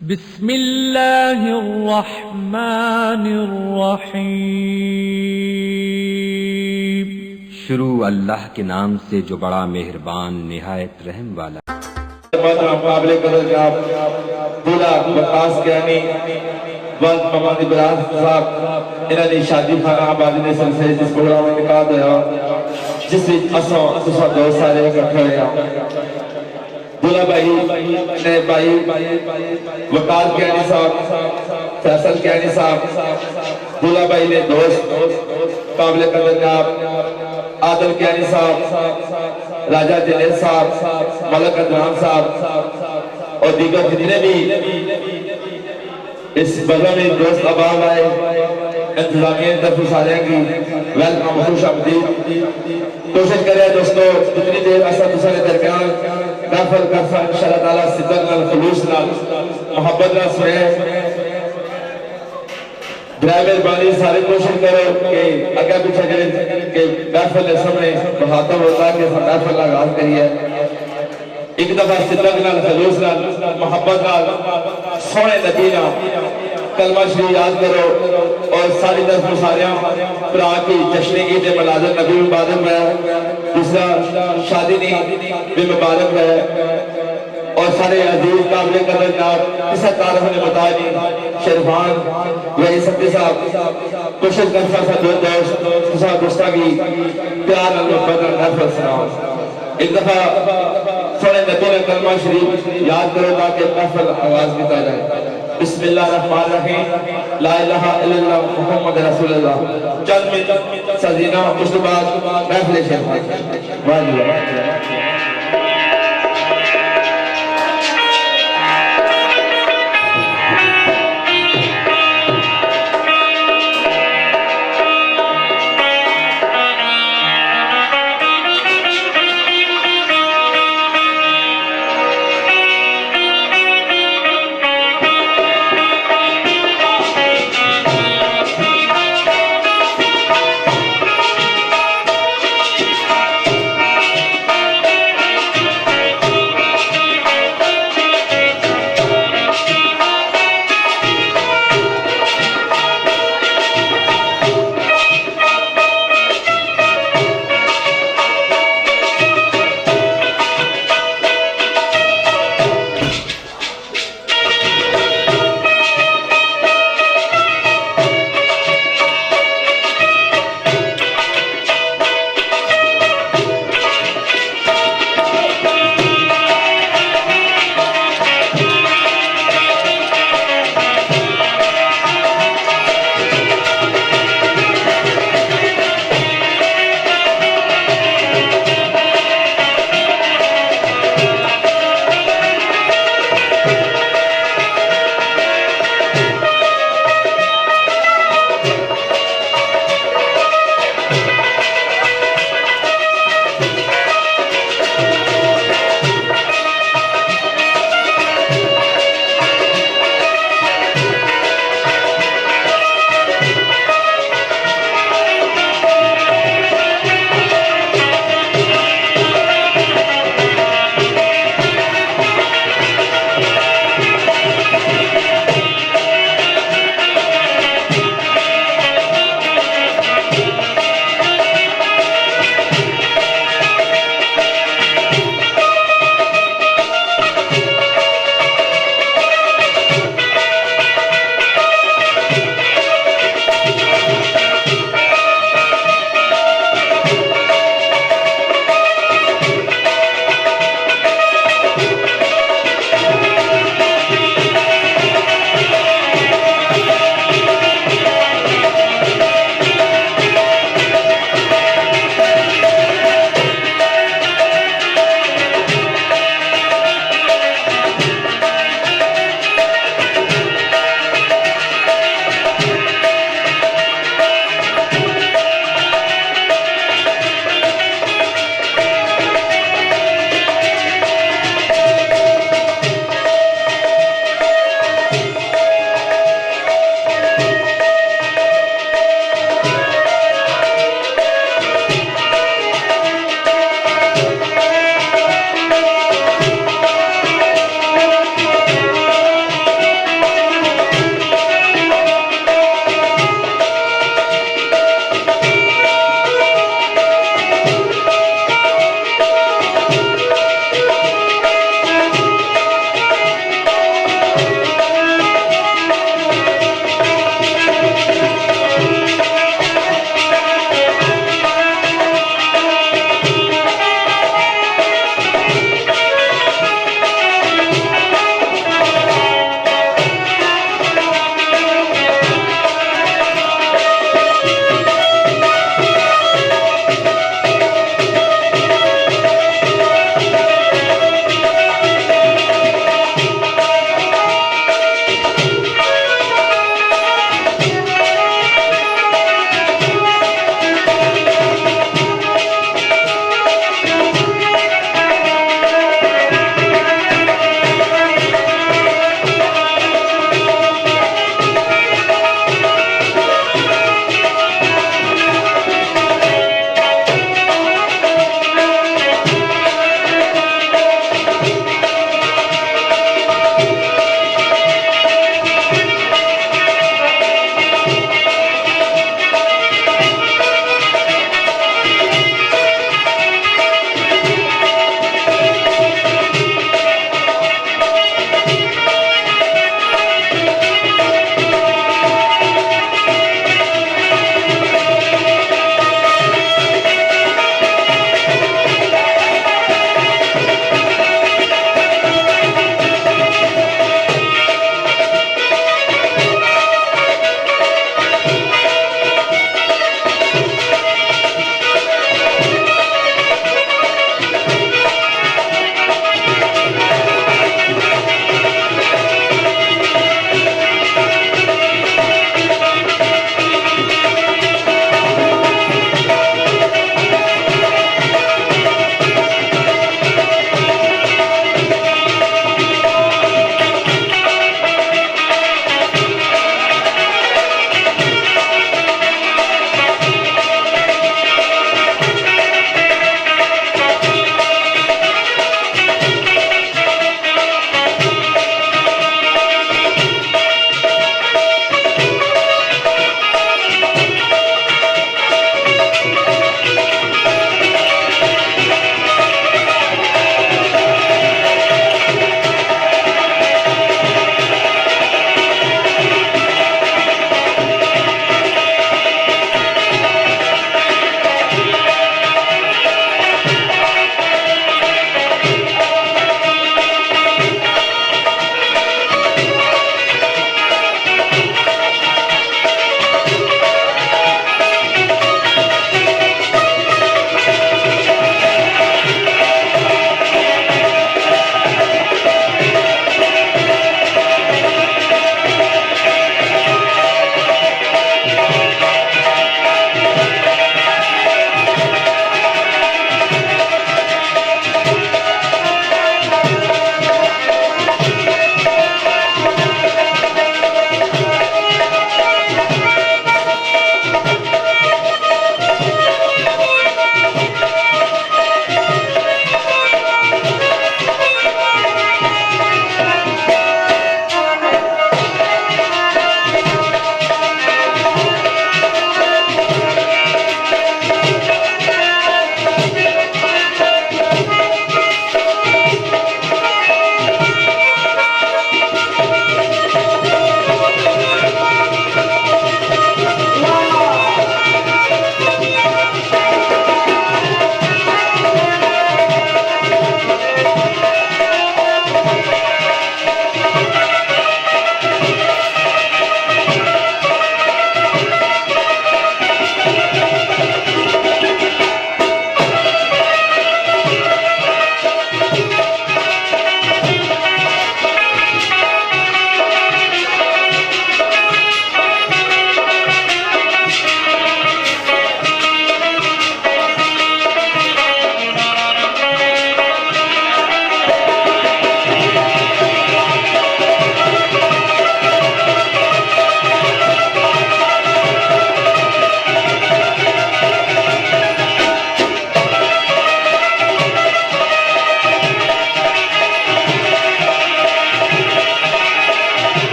बिस्मिल्लाहिर्रहमानिर्रहीम। शुरू अल्लाह के नाम से जो बड़ा मेहरबान निहायत रहम वाला। मुकाबले कदर का दूल्हा वकास ज्ञानी वक्त मोहम्मद इब्राहिम साहब इन्होंने शादी खाना आबादी ने सिलसिले जिस प्रोग्राम में निकाल दिया जिस असों तुसा दोस्त सारे इकट्ठे हुए दूल्हा भाई ने भाई वकास ज्ञानी साहब फैसल ज्ञानी साहब दूल्हा भाई ने दोस्त काबिल कदर का आदम ज्ञानी साहब राजा जनेद साहब मलक अदनान साहब और दीगर जितने भी इस बगल में दोस्त अबाब आए इंतजामिया तरफ सारे की वेलकम खुश आमदीद। कोशिश करें दोस्तों जितनी देर ऐसा दूसरे दरमियान महफल कर इंशाअल्लाह ताला सिद्दत नाल खुलूस नाल मोहब्बत नाल सुने ड्राइवर बानी सारे कोशिश करो कि आगे पीछे के महफल के सामने मुखातब होता है कि महफल का आगाज करिए एक दफा सिद्दत नाल खुलूस नाल मोहब्बत नाल सोने नबी नाल कलमा शरीफ याद करो और सारी तरफ सारे भरा की जश्न ईद मिलाद नबी मुबारक है। दूसरा शादी भी मुबारक है और सारे अजीज काबिल कदर नाम किसी तारफ ने बताया नहीं शेरफान वही सत्य साहब कोशिश कर सा दो दोस्त की प्यार महफल सुनाओ एक दफा सोने नबी ने कलमा शरीफ याद करो ताकि महफल आगाज किया जाए। बिस्मिल्लाहिर्रहमानिर्रहीम ला इलाहा इल्लल्लाह मुहम्मद रसूलुल्लाह। चंद मिनट सजीना उसके बाद महफिल शेरफान वाह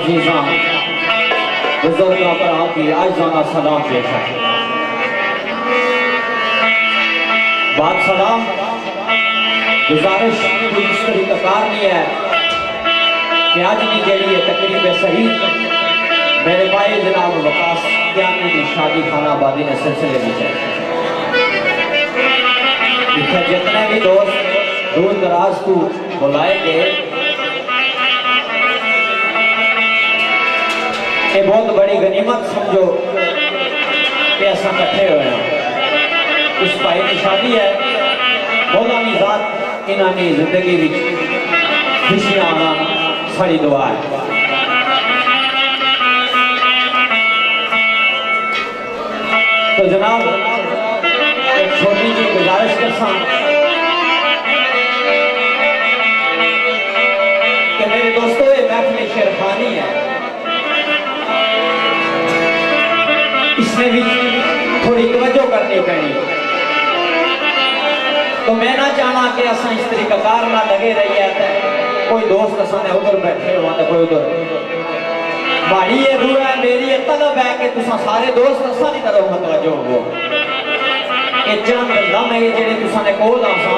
अजीजा बुजुर्गों पर आपकी आज़ाना सलाम पेश है। बात सलाम गुजारिश कोई इस तरीक़ाकार नहीं है कि आज की जड़ी है तकरीब सही मेरे भाई जनाब वकास क्यामी की शादी खाना आबादी ने सिलसिले में है। इतना जितने भी दोस्त दूर दराज को बुलाए गए ये बहुत बड़ी गनीमत समझो कि ऐसा इकट्ठे हुए हैं। इस भाई की शादी है मौला की जात इन्होंने जिंदगी में खुशियां आना साड़ी दुआ है। तो जनाब एक छोटी सी गुजारिश करसा कि मेरे दोस्तों ये महफिल शेरखानी है, इसमें भी थोड़ी तवज्जो करनी पैनी। तो मैं ना चाहना कि असा इस तरीक़ाकार ना लगे रही है कोई दोस्त असा ने उधर बैठे हुआ तो कोई उधर माड़ी ये रूह है मेरी ये तलब है कि तुसा सारे दोस्त असा की तरफ मतवज्जो हो। ये चंद लम्हे जेडे तुसा ने कोल आसा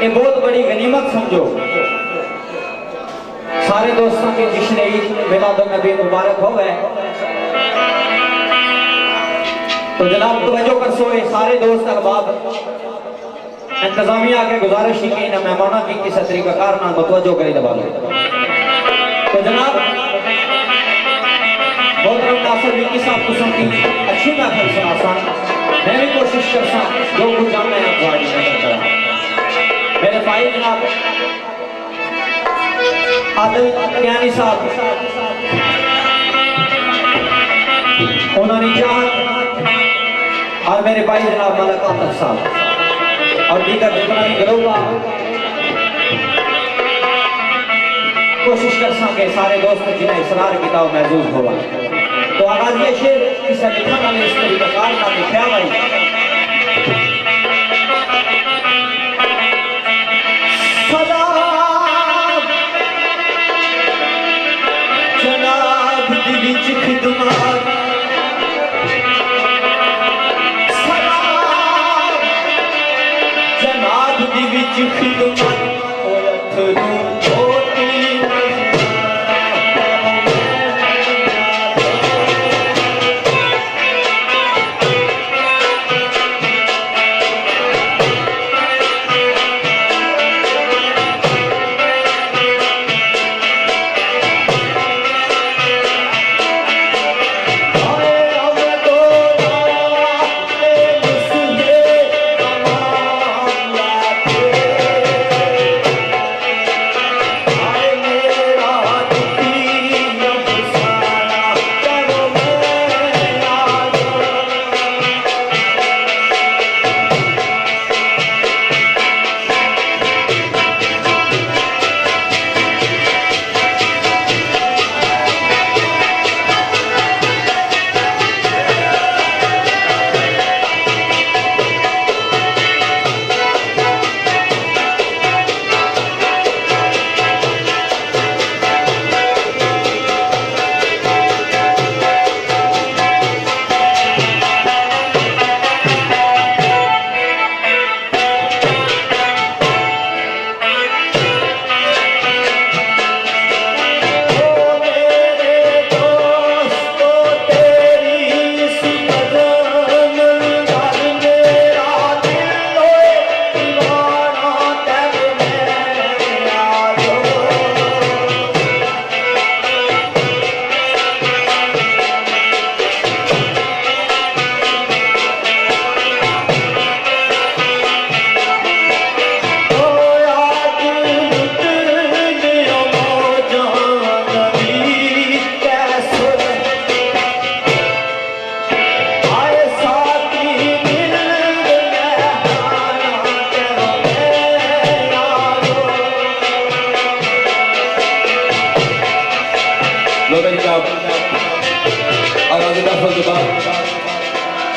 ये बहुत बड़ी गनीमत समझो। सारे दोस्तों के जश्न ईद मिलाद नबी मुबारक हो गए। तो जनाब तवज्जो कर सो ये सारे दोस्त अहबाब इंतजामिया के गुजारिश ही की ना मेहमाना की किस तरीक़ाकार ना मतवज्जो करी दबा लो। तो जनाब मोहतरम नासिर विकी साहब को की अच्छी महफिल सुना मैं भी कोशिश कर सा जो कुछ जानना है आपकी महफिल मेरे भाई जनाब आदिल क्यानी साहब उन्होंने चाहत और मेरे भाई जनाब मलक आतफ साहब और दीगर जितना भी गिरोह कोशिश कर सके सारे दोस्त जिन्हें इसरार किया महजूज हुआ। तो आगाज ये शेर किसी लिखा वाले इस तरीक़ाकार का लिखा भाई जनाब दी विच खिदमत जनाब दी विच खिदमत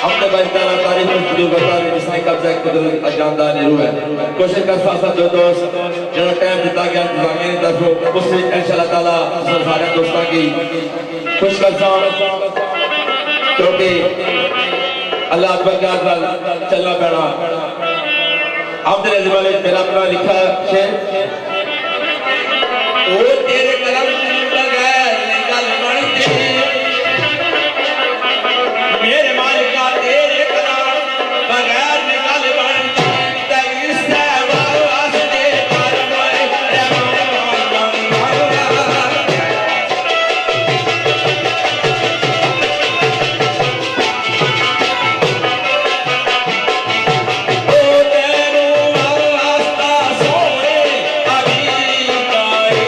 हमने भाई ताला तारीफ जो बता रहे जिसने कब्जा कुदरत अजानदार ने रूह है कोशिश कर साथ जो दोस्त जो टाइम दिता गया इंतजामिया की तरफ उससे इंशाल्लाह ताला सारे दोस्तों की खुश करता क्योंकि अल्लाह अकबर के आगे चलना पैना हमने वाले मेरा अपना लिखा शेर ओ तेरे कलम बगैर निकल बनते मेरे मालिका तेरे कलाम बगैर निकल बनते तेरी सेवा वास्ते कर मोए ओ तेरू वास्ता सोने अभी काई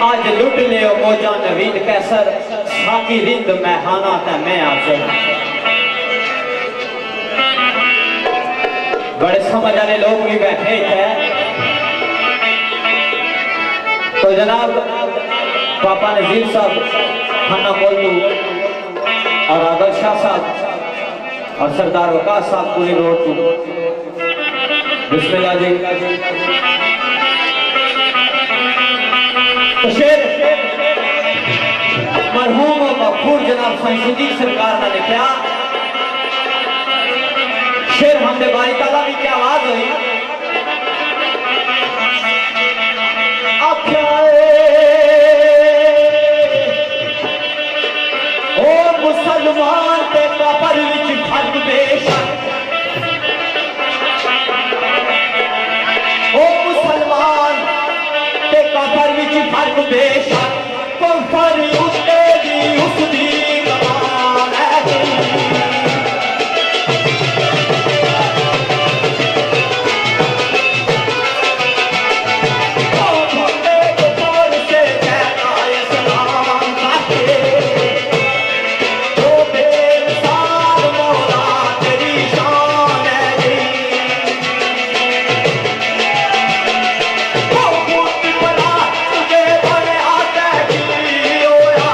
आज लुट लियो मौजा नवीद कैसर साकी रिंद मैहाना ते मैं आपसे बड़े समझ आने लोग भी बैठे थे तो जनाब पापा नजीर साहब खाना कोल्लू और आदल शाह साहब और सरदार वकास साहब पूरी रोड को बिस्मिल्लाह जी तो शेर मरहूम मकबूल जनाब सैयद सरकार ने लिखा शेर हमने बारी ताला की क्या आवाज हुई ओ मुसलमान ते काफर विच फर्क बेशक ओ मुसलमान ते काफर विच फर्क बेशक कुफर उसते दी उसदी कमान है Oh,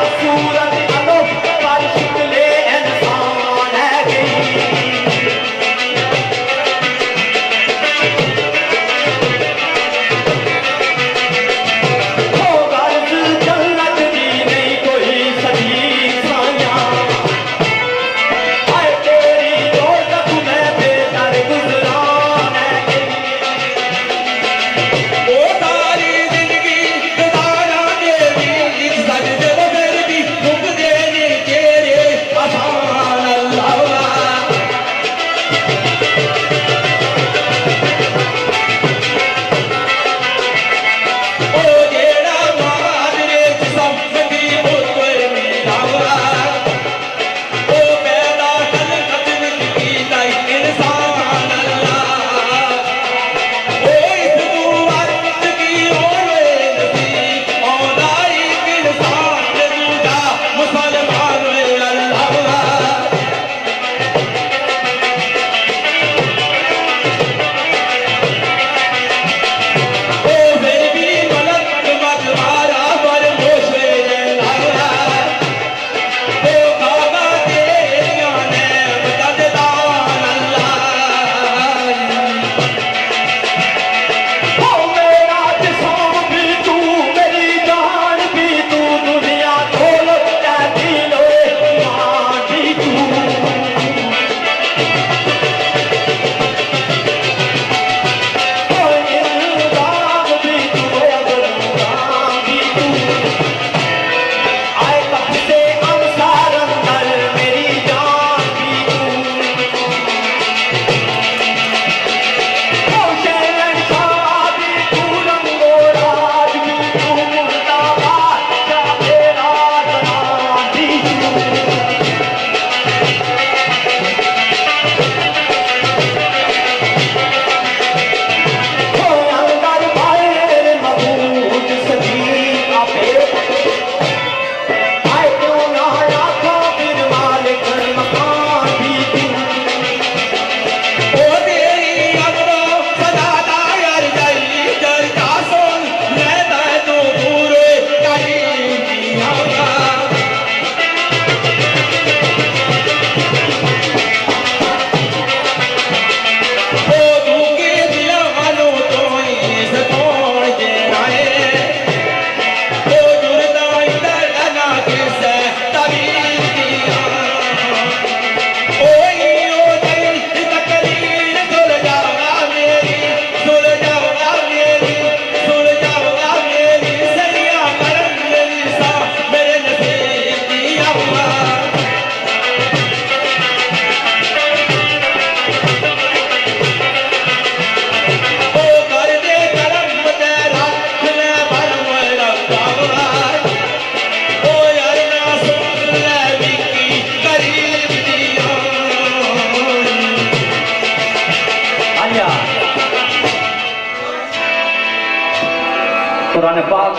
कुरान पाक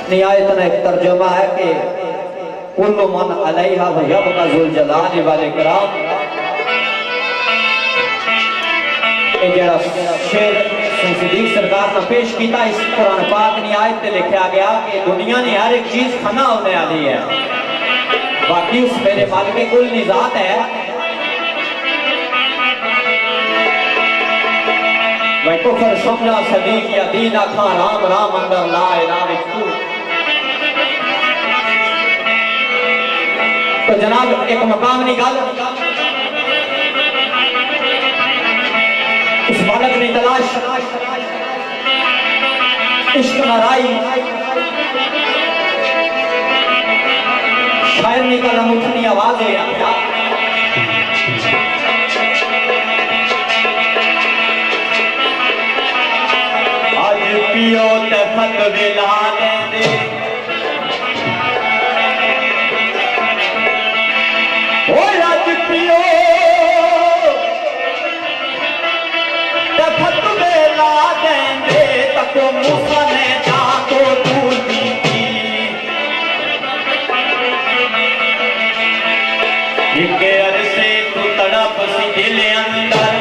निहायत एक तर्जुमा है कि कुल्लु मन अलैहा व यबका जुल जलाल वाले कराम। ये जड़ा शेर सिद्दीक सरकार ने पेश किया इस कुरान पाक निहायत में लिखा गया कि दुनिया ने हर एक चीज फना होने वाली है, बाकी उस मेरे मालिक कुल निजात है। मैं कुफर समझा सदीक या दीन आखा राम राम अंदर ला इलाहा इल्लल्लाह। तो जनाब एक मकाम निकाल उस बालक ने तलाश इश्क नाराई शायर ने का मुठनी आवाज है आज पियो ते फत विला दे ओ आज पियो ते फत विला दे तको मूसा ने जाको दूर दी इके अरसे तू तड़प सी दिल अंदर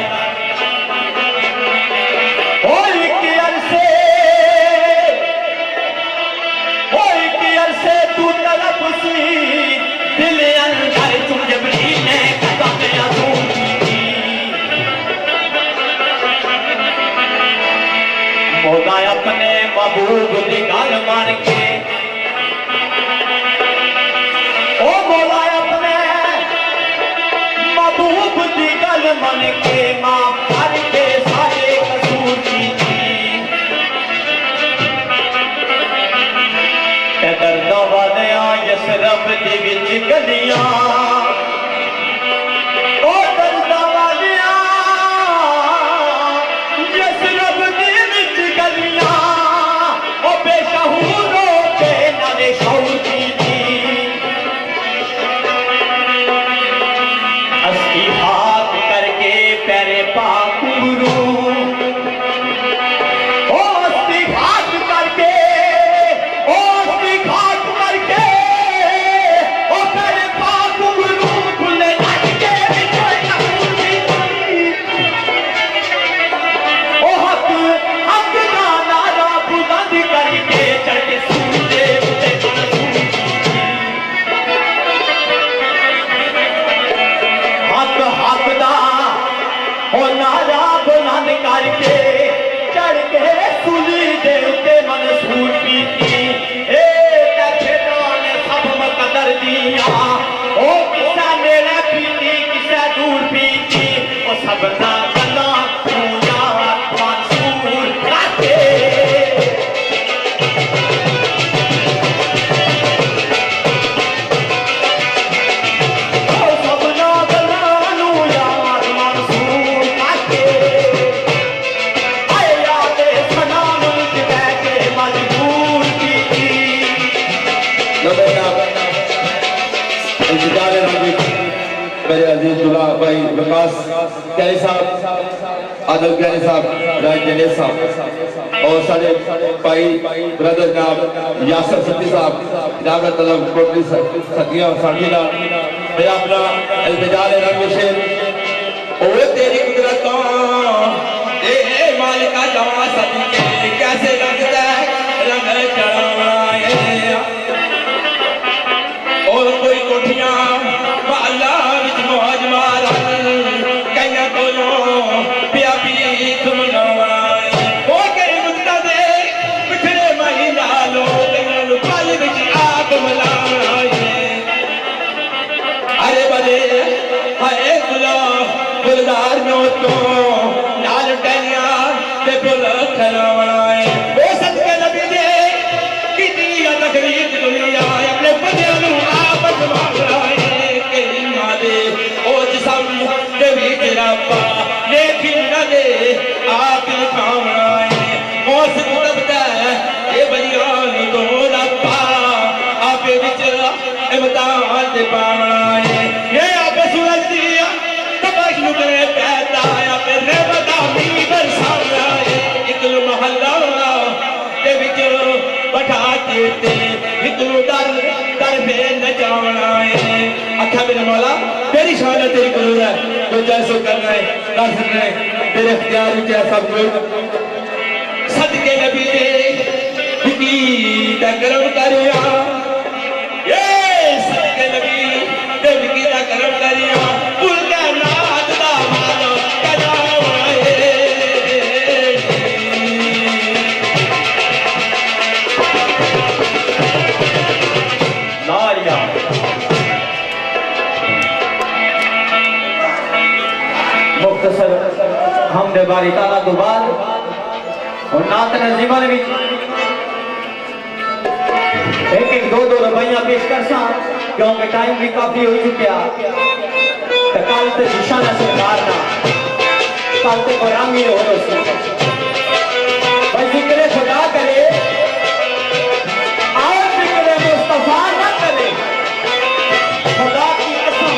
अपने महबूब की गल मान के ओ बोला अपने महबूब की गल मान के माफ कर के सारे कसूर की दर्द वादिया यस रब दी विच गलियां ओ दर्द वादिया यस रब दी विच गलियां ओ बेशहूरो के नाले शौर की अस्की हाथ करके पैरे पाक गुरु ओ अस्की हाथ करके ओ अस्की हाथ करके ओ पैरे पाक गुरु खुले लटके ओ हक हक का नारा बुलंद करके चढ़ सूरजे उते हक हक दा ओ नारा बुलंद करके चढ़ के सूली दे उते मंसूर कीती ए खेड़ा ने सब मुकद्दर दिया ओ किसा मेरे पीती किसा दूर पीती ओ सब ना गल्ला तू यार मंसूर काटे मेरे अजीज दुल्हा भाई विकास कैरी साहब आदल कैरी साहब राज जनेश साहब और सारे भाई ब्रदर जनाब यासर सत्ती साहब जनाब तलब कोटली सतिया साथी ना मैं अपना इल्तिजाल रंग शेर ओए तेरी कुदरतों ए मालिका जवा सदी के कैसे लगता है रंग चढ़ाए और कोई कोठियां बाला विच मौज मारन कन्या कोलों पिया पी तुम नवाए ओ कई मुक्ता दे पिछड़े महीना लो कन्या पाली विच आप मलाए अरे बले हाय गुला गुलदार नो तो लाल टनिया ते बुल खलवाए ओ सदके नबी दे कितनी तकलीफ दुनिया अपने बंदे नु आप मांगलाए ओ जिसम देवी तेरा पा लेकिन न दे आप कामनाए मौत तबदा ये बलियान तो ना पा आप विच इम्तिहान दे पावनाए ये आप सूरज दिया तबाश नु करे कहता आप ने बता मी बरसाना एक महल्ला उते निकलू दर दर पे न जावना है अच्छा मेरे मौला तेरी शान है तेरी कुदरत है जो जैसो करना है कर सकना है तेरे इख्तियार में है सब कुछ सदके नबी दे की दा करम करिया ये सदके नबी दे की दा करम करिया पुल का नाद दा मानो मुख्तसर हमदे बारी ताला तो बाद और नात नजीमन भी एक दो रुपया पेश कर सा क्योंकि टाइम भी काफी हो चुका तो कल तो निशान सरकार ना कल तो गुलामी हो रही भाई जिक्र खुदा करे और जिक्र मुस्तफा न करे खुदा की कसम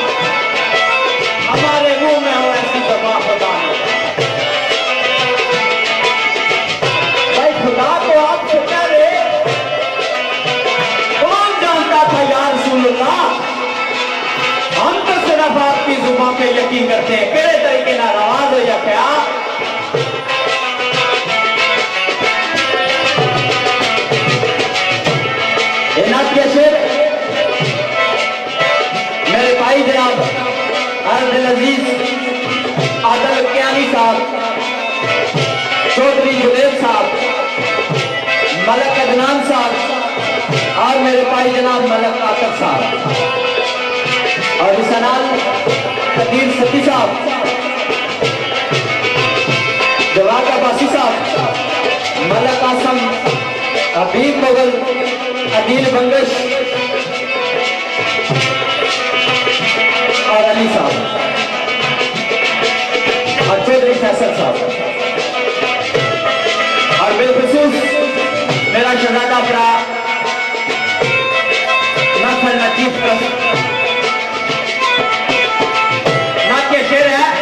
हमारे मुंह में हो ऐसी दबा खुदा भाई खुदा तो आपसे कह रहे कौन जानता था या रसूलुल्लाह हम तो सिर्फ आपकी जुबान पे यकीन करते हैं केड़े तरीके ना आवाज हो या क्या शेर मेरे भाई जनाब अब्दुल अजीज आदल कियानी साहब चौधरी जुनेद साहब मलक अदनान साहब और मेरे भाई जनाब मलक आतफ साहब और इसनाल कदीर सती साहब जवाब अब्बासी साहब मलक आसम हबीब मुगल अदील बंगश और अली साहब और चौधरी फैसल साहब और बिलखुसूस मेरा शहजादा भरा नफल नजीब का नाट्य शेर है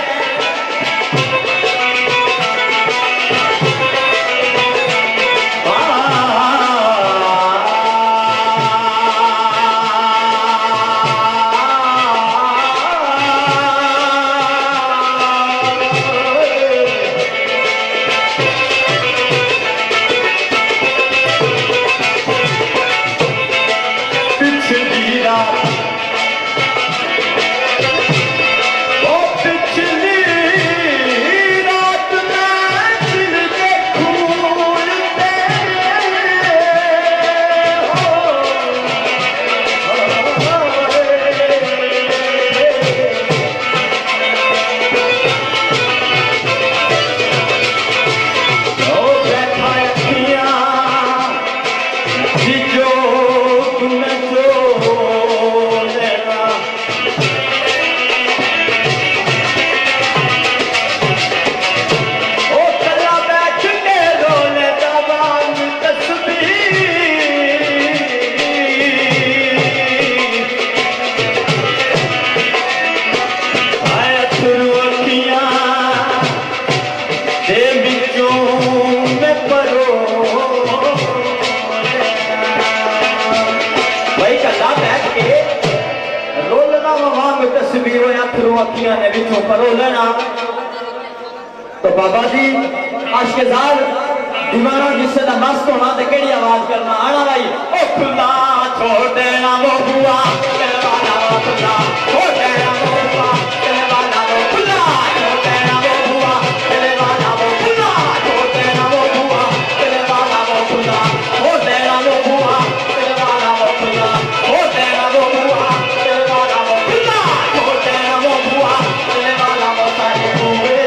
तो बाबा जी आशकेजार दीवाना जिससे ना मस्त होना तो केड़ी आवाज करना आना भाई ओ खुदा छोड़ देना वो बुआ कहवाना वो खुदा छोड़ देना वो बुआ कहवाना वो खुदा छोड़ देना वो बुआ कहवाना वो खुदा छोड़ देना वो बुआ कहवाना वो खुदा छोड़ देना वो बुआ कहवाना वो खुदा छोड़ देना वो बुआ कहवाना वो खुदा छोड़ देना वो बुआ कहवाना वो सारे बुए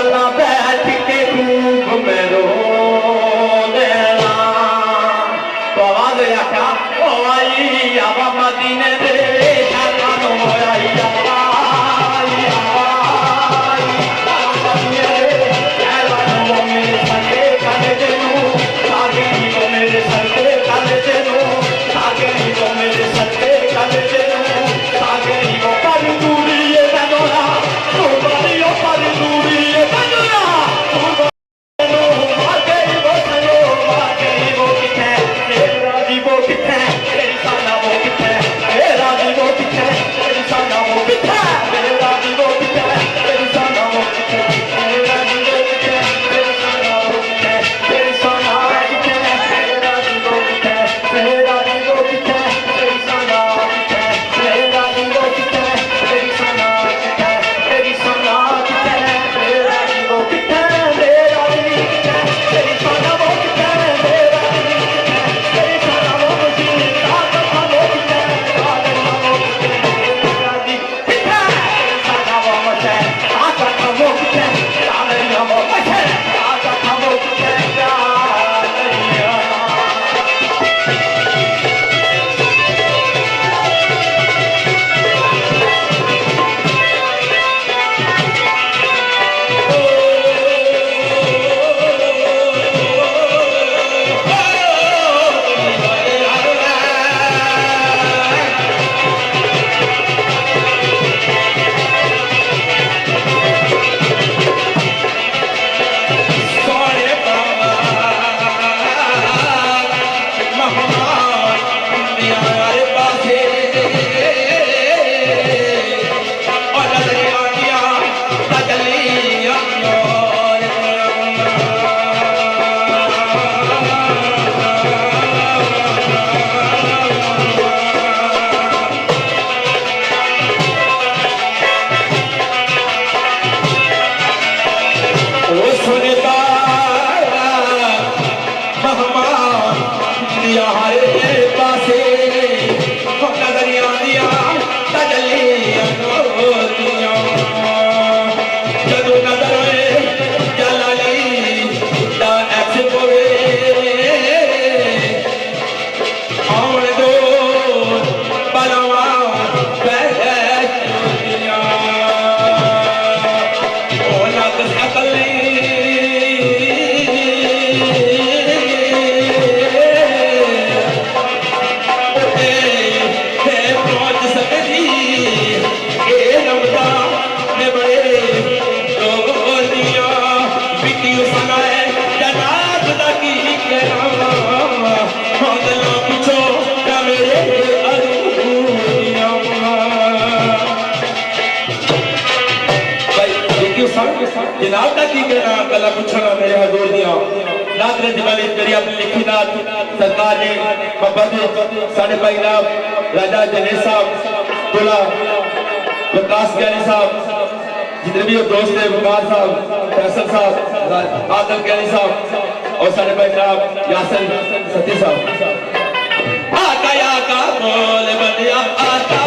गल्ला बैठ के खूब में रो देना तो आवाज आख्या ओ आई आवा मदीने दे शानो आई आई आई मदीने दे शानो मेरे सके काले देनु सागे नी मेरे सके काले देनु सागे नी मेरे सके काले देनु सागे नी पर दूरी ये बनोरा तो बारियो पर दूरी ये बनोरा जनाब का की कहना गला पूछना मेरे हजूर दिया नात ने जमाली तेरी अपनी लिखी नात सरकार ने मोहब्बत साढ़े भाई नाम राजा जनेश साहब बोला विकास ज्ञानी साहब जितने भी दोस्त हैं वकार साहब फैसल साहब आदम ज्ञानी साहब और साढ़े भाई नाम यासर सती साहब आका बोल बलिया आका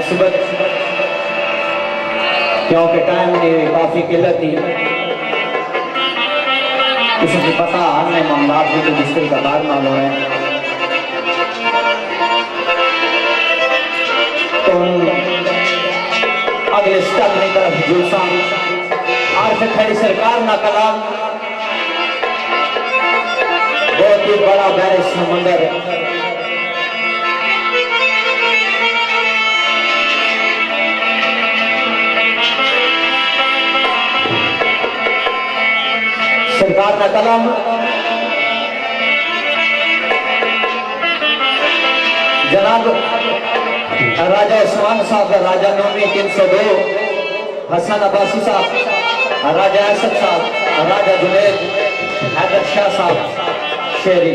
मुसीबत क्योंकि टाइम की काफी किल्लत थी। किसी को पता हमने मामलात भी तो जिसके कतार ना होने तो अगले स्टेप की तरफ जुलसा और फिर खड़ी सरकार ना कलाम बहुत ही बड़ा गहरे समंदर सरकार का कलम जनाब राजा उस्मान साहब, राजा नौमी 302, हसन अब्बासी साहब, राजा असद साहब, राजा जुनैद, हैदर शाह साहब शेरी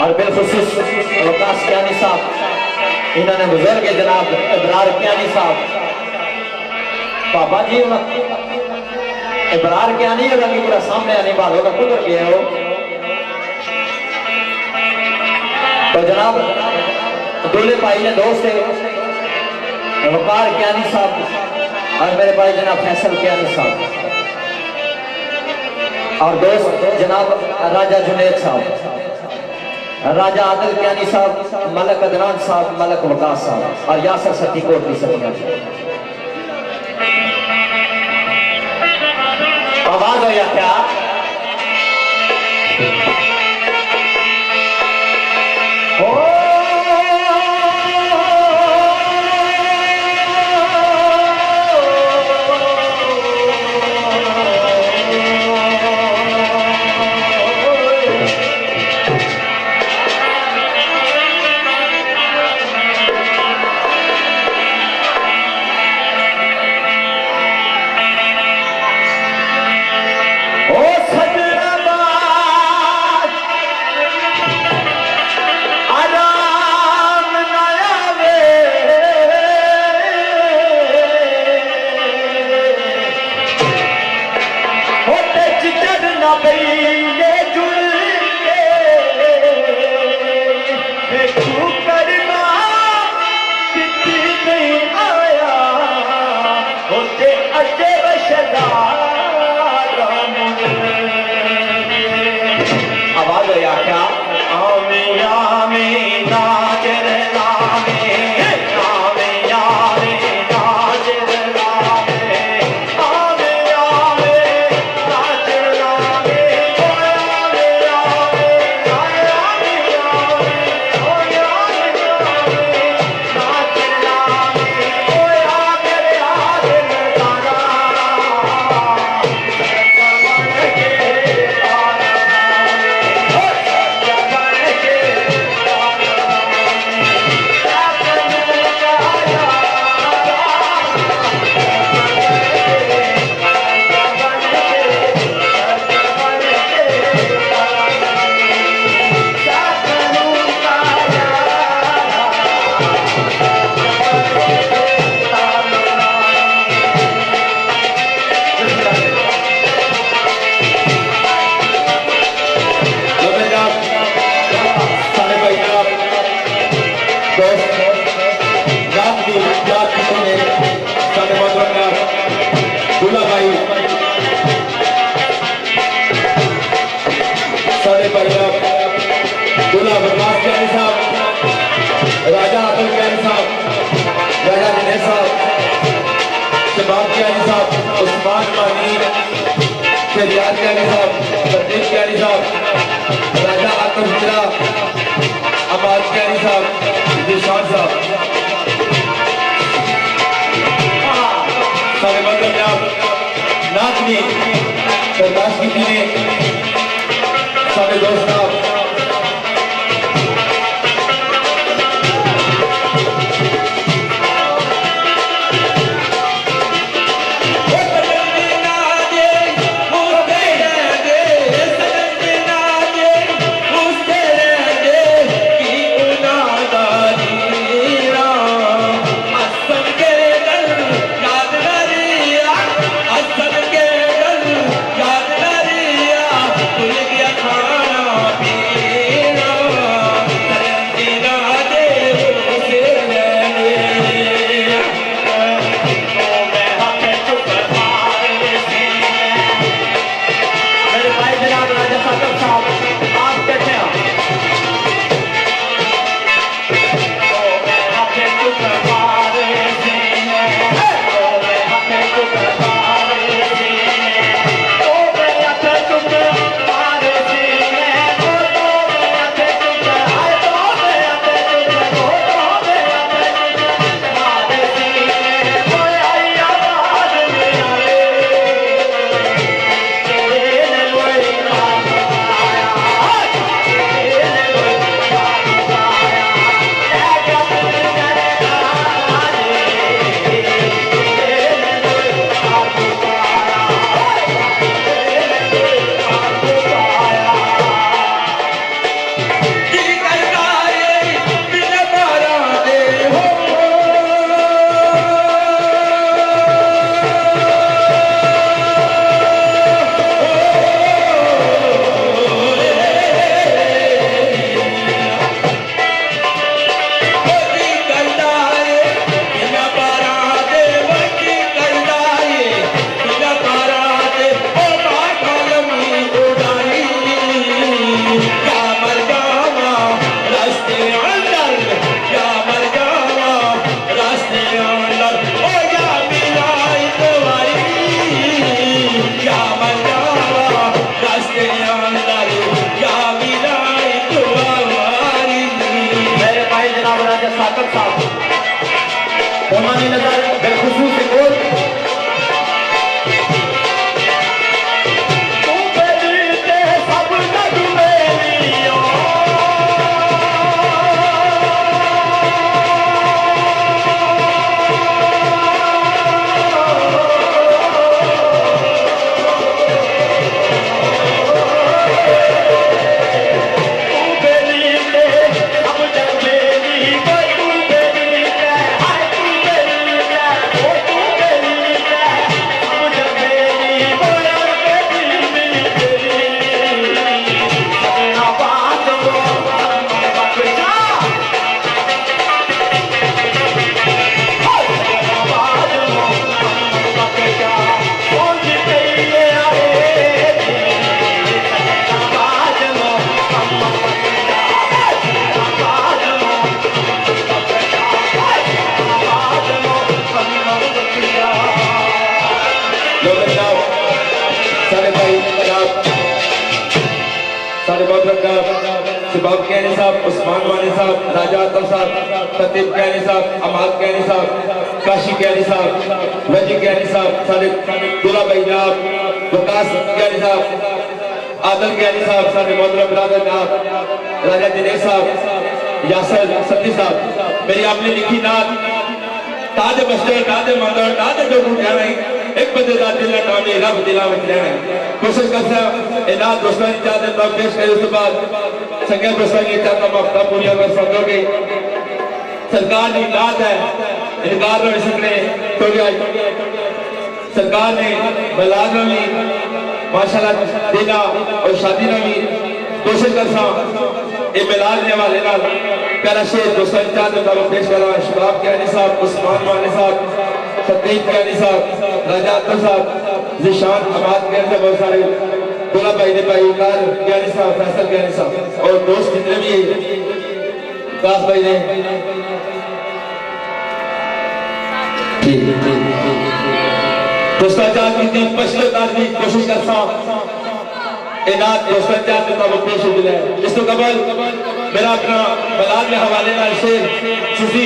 और बिलखुसूस वकास कियानी साहब, इन्होंने बुजुर्ग जनाब इबरार कियानी साहब। पापा जी इबरार कियानी और रंगी पूरा सामने आने वालों का कुदर गए हो तो जनाब दूल्हे भाई ने दोस्त वकार कियानी साहब और मेरे भाई जनाब फैसल कियानी साहब और दोस्त जनाब राजा जुनैद साहब, राजा आदिल कियानी साहब, मलक अदनान साहब, मलक वकास साहब और यासर सती कोटली सतिया। आवाज हो या क्या? ओ आवाज हो या क्या? राजा आदिल कियानी साहब, राजा जुनैद साहब, शबाब कियानी साहब, उस्मान मानी, शहरियार कियानी साहब, प्रदीप कियानी साहब, राजा आतिफ हिजरा, अब्बास कियानी साहब, निशान साहब, सारे बंदर में आप नाचनी बर्दाश्त की थी सारे दोस्त साहब याद नरिया लोग जनाब सारे भाई जनाब सारे मोहतरम जनाब शबाब कहनी साहब, उस्मान वानी साहब, राजा आतम साहब, खतीब कहनी साहब, अमाद कहनी साहब, काशी कहनी साहब, वजी कहनी साहब, सारे दूल्हा भाई जनाब, विकास कहनी साहब, आदल कहनी साहब, सारे मोहतरम ब्रदर जनाब राजा दिनेश साहब, यासर सती साहब, मेरी आपने लिखी नात ताज बस्तर ताज मंदर ताज जो कह रही एक बजे का दिल नामी रब दिला में रहना कोशिश करता है ना दोस्तों की चाहते तब पेश करें उसके बाद संख्या दोस्तों की चाहता मफ्ता पूरी अगर समझोगे सरकार ने नात है इनकार कर सकते तो क्या सरकार ने बलाद में भी माशाल्लाह देना और शादी में भी कोशिश करता ये मिलाद ने वाले ना प्यारा शेर दोस्तों की चाहते तब पेश कर रहा है शबाब कहनी साहब, उस्मान वानी साहब, खतीब कहनी साहब, राजा आतम साहब, जिशान अमाद कहनी साहब, बहुत सारे दूल्हा भाई ने भाई कार कहनी साहब, फैसल कहनी साहब और दोस्त जितने भी काश भाई ने दोस्तों चाहती थी पश्चिम की कोशिश करता इनात दोस्तों चाहते तब पेश मिले इस तो कबल मेरा अपना बलाद में हवाले ना शेर सुफी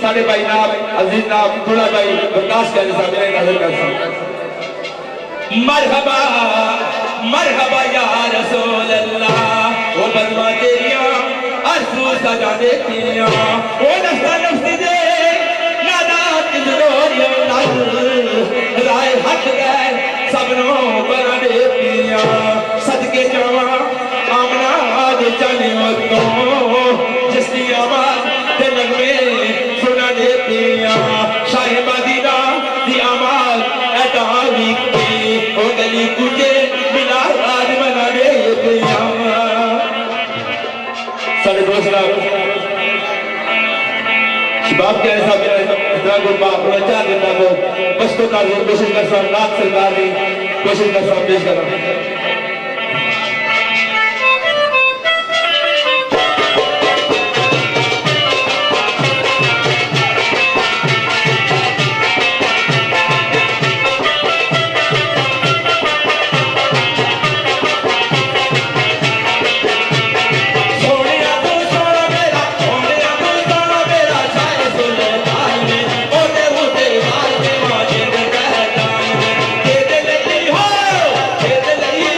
साढ़े भाई नाम अजीज नाम थोड़ा भाई विकास कहने साहब मेरे नजर कर सकते मरहबा मरहबा या रसूल अल्लाह वो बलवा तेरिया अरसू सजा देतिया वो नफ्सा नफ्सी दे नादात जरोरिया राय हट गए सबनों बना देतिया सदके जावा आमना दे जाने तो जिसकी आवाज ते नगमे सुना देतिया शाहे मदीना दी आवाज अटावी की ओ गली कुचे बिना राज बना देतिया सारे दोस्त बाप के ऐसा इतना गुड बाप बचा देता को बस तो कर कोशिश कर सब नाथ सरकार ने कोशिश कर सब पेश करना Hey,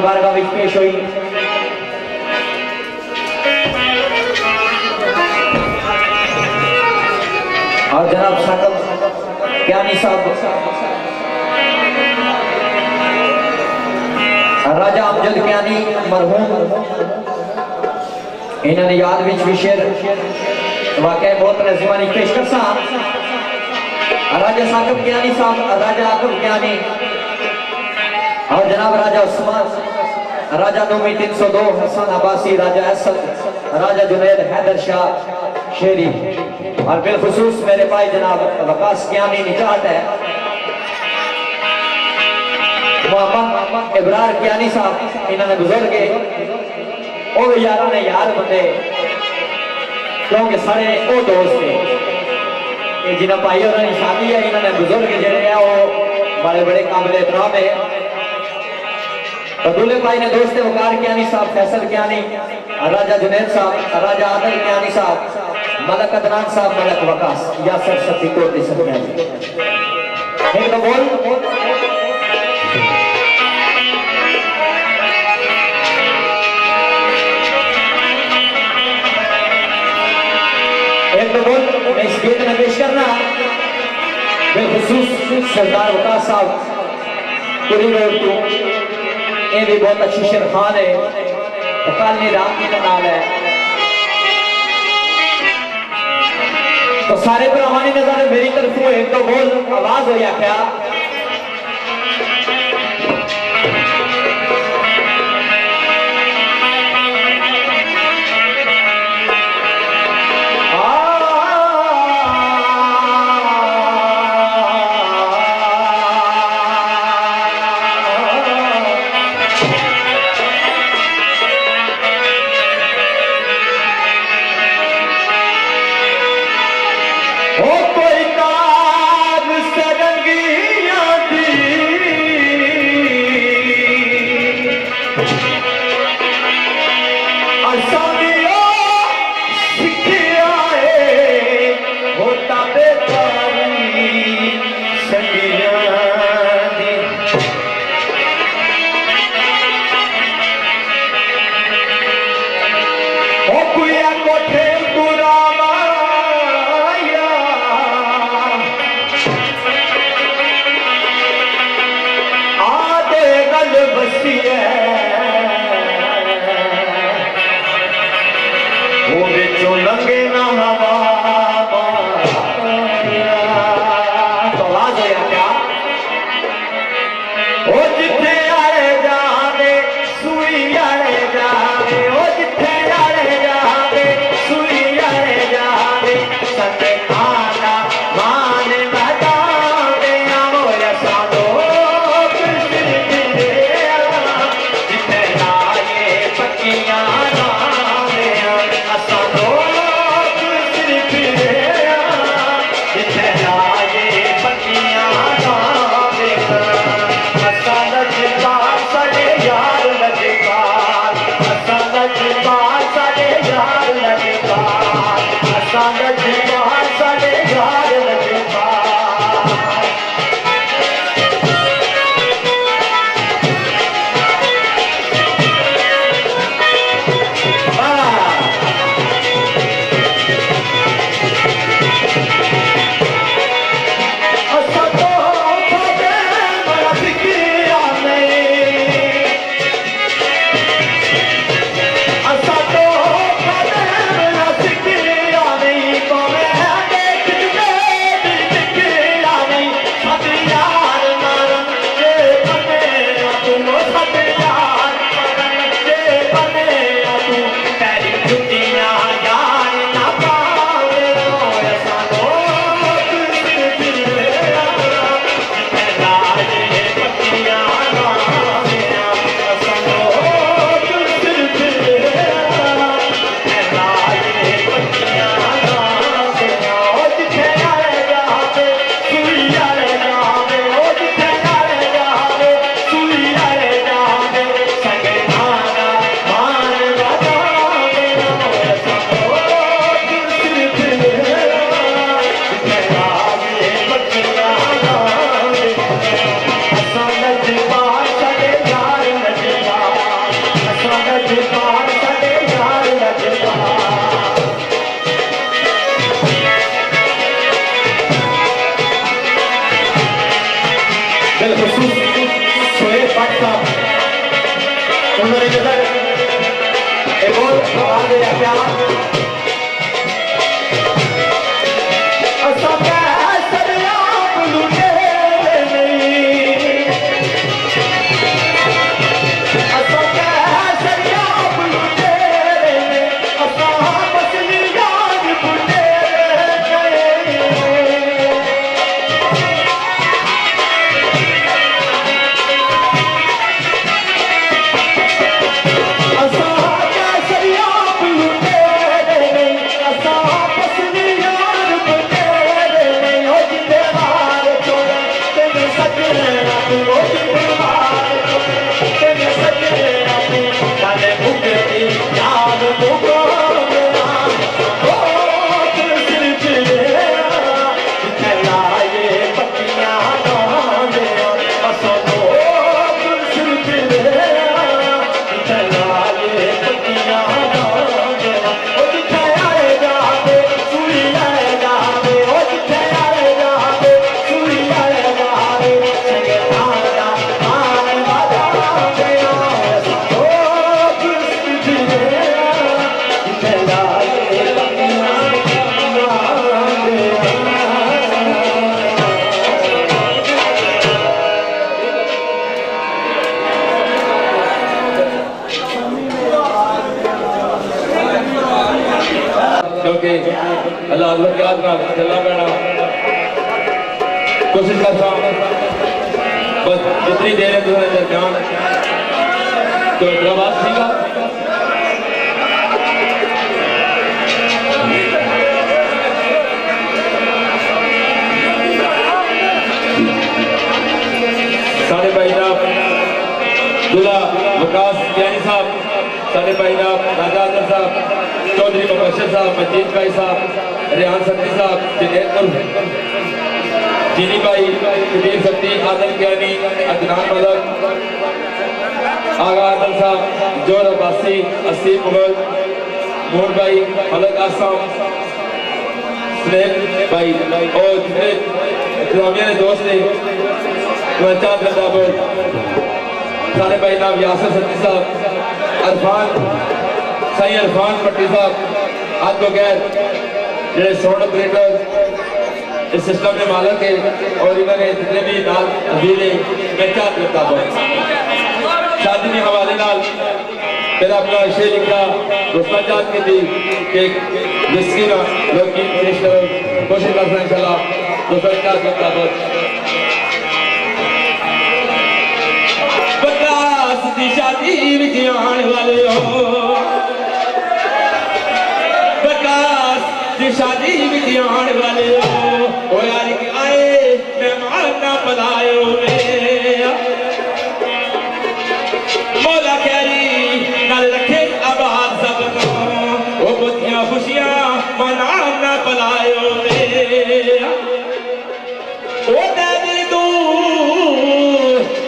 बारगाह में पेश हुई। और जनाब साकब ज्ञानी साहब राजा अमजद ज्ञानी मरहूम इन्होंने याद विच भी शेर वाकई बहुत नज़ीमानी पेश कर सा। राजा साकब ज्ञानी साहब, राजा आकब ज्ञानी और जनाब राजा उस्मान, राजा नूमी 302 हसन अब्बासी, राजा असद, राजा जुनैद हैदर शाह शेरी और बिलखुसूस मेरे भाई जनाब वकास ज्ञानी निजात है, मोहम्मद इब्रार ज्ञानी साहब इन्होंने बुजुर्ग वो यार ने यार बंदे क्योंकि सारे वो दोस्त थे जिन्हें भाई और शादी है। इन्होंने बुजुर्ग जड़े हैं वो बड़े बड़े काबिल एहतराम है। दूल्हे भाई ने दोस्त वकार ज्ञानी साहब, फैसल ज्ञानी, राजा जुनैद साहब, राजा आदल ज्ञानी साहब, मलक अदनान साहब, मलक वकास या सरस्वती कोटि सत्या एक तो बोल एक तो बोल मैं इस गीत में पेश करना बिलखुसूस सरदार वकास साहब पूरी रोड टू ये भी बहुत अच्छी शेर खान है। काली रात की नाल है तो सारे भरावानी नजर मेरी तरफ एक तो बोल आवाज हो या क्या अल्लाह अल्लाह के आदना चलना पैना कोशिश करता हूँ बस जितनी देर है तुम्हारे दरमियान तो आवाज ठीक है साढ़े भाई साहब दूल्हा विकास ज्ञानी साहब साढ़े भाई साहब राजा आदर साहब चौधरी मुबशर साहब मजीद भाई साहब रियान सत्ती साहब जिनेद चीनी भाई कबीर सत्ती आदम ज्ञानी अदनान मलक आगा आदम साहब जोर अब्बासी असीम मुगल मोहन भाई मलक आसम स्नेह भाई और जितने इस्लामिया ने दोस्त थे चांद साढ़े भाई नाम यासर सत्ती साहब अरफान सही अरफान पट्टी साहब आज को गैर जो साउंड ऑपरेटर इस सिस्टम में मालक है और इन्होंने जितने भी नाल अजीले मैं चाहत करता हूँ शादी के हवाले नाल मेरा अपना शेर लिखा दोस्ता चाहत की थी कि जिसकी ना लोग पेश करो कोशिश करता है इंशाल्लाह दोस्ता चाहत करता हूँ बकास दी शादी विच आने वाले हो शादी विच आने वाले हो यार के आए मेहमान ना पलायो मौला खैरी नाल रखे आबाद सबको वो बुद्धियां खुशियां मना ना पलायो ओ दिल तू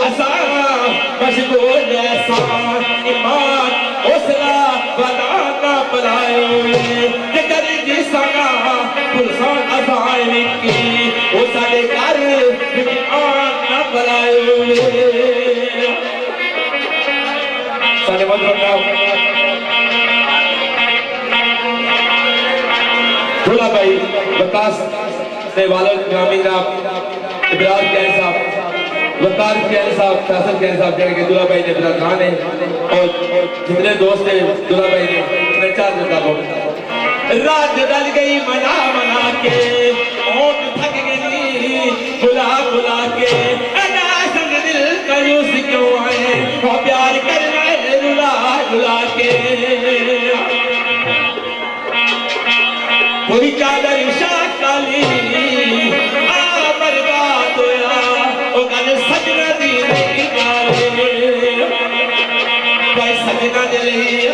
असा मशगूल ऐसा ईमान हौसला बना ना पलायो साढ़े घर ना पलायो साढ़े दूल्हा भाई विकास से वालद ग्रामीण इब्राहिम कैन साहब वकार कैन साहब फैसल कैन साहब जगह के दूल्हा भाई ने इब्राहिम खान है और जितने दोस्त हैं दूल्हा भाई ने मैं चार देता हूँ रात डल गई मना मना के ओट थक गई बुला बुला के संग दिल कयूस क्यों आए वो प्यार करना है रुला रुला के कोई चादर शाह काली आ बर्बाद होया ओ गल सजना दी भाई सजना दिली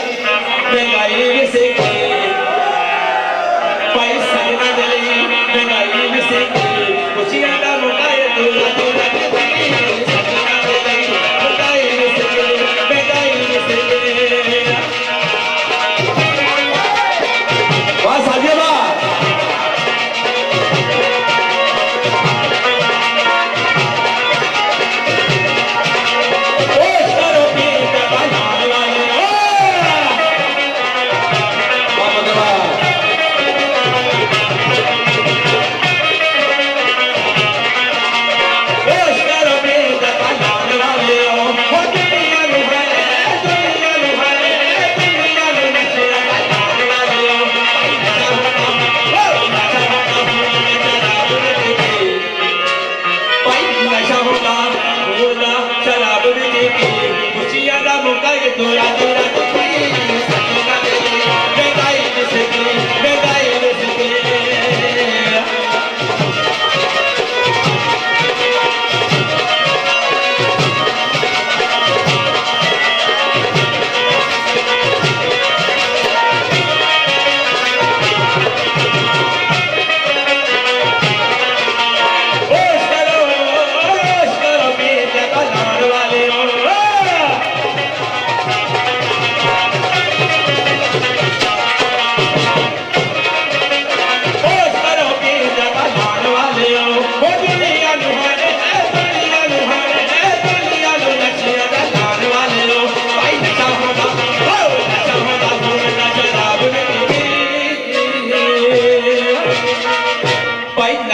महंगाई से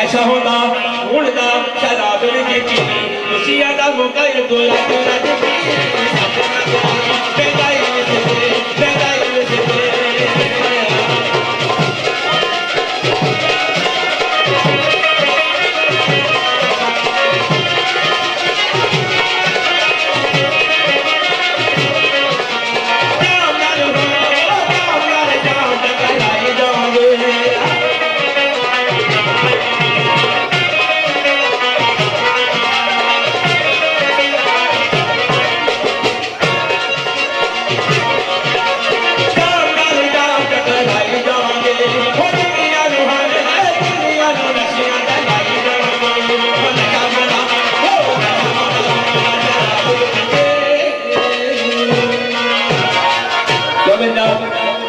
नशा होता उड़दा शराब की पीनी खुशियां दा मौका ये दोला दोला दे बेदाई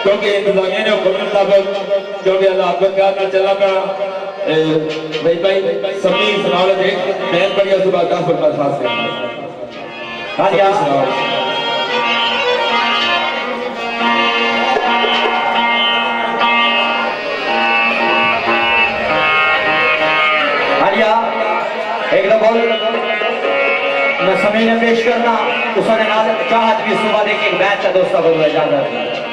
क्योंकि इंतजामिया ने हुक्म मुताबिक क्योंकि हालात बदकार में चला पड़ा भाई सभी सुनाओ थे बैन पड़ी उसके बाद 10 फुट खास है हाँ जी एक बोल मैं समय ने पेश करना उसने चाहत भी सुबह देख एक बैच का दोस्तों को इजाजत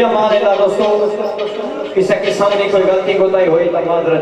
अमान अल्लाह दोस्तों किसी किस्म की कोई गलती कोताही हुई तो माजरत